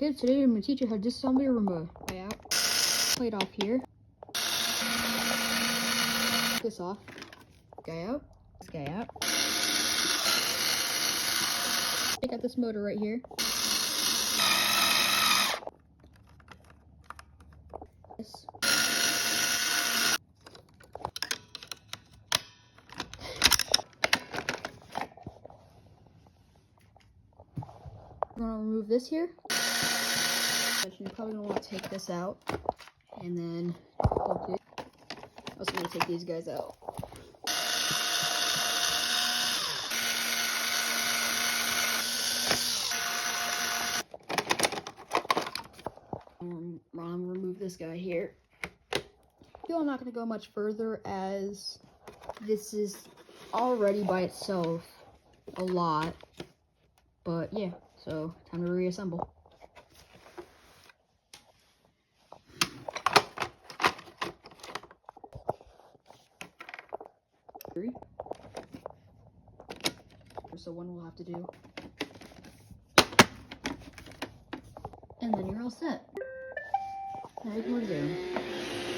kids, today I'm going to teach you how to disassemble your Roomba. Way out. Plate off here. This off. This guy out. This guy out. Take out this motor right here. This. We're going to remove this here. You're probably going to want to take this out. And then, okay. I'm also going to take these guys out. I'm going to remove this guy here. I feel I'm not going to go much further as this is already by itself a lot. But yeah, so time to reassemble. So one we'll have to do. And then you're all set. Now you can resume.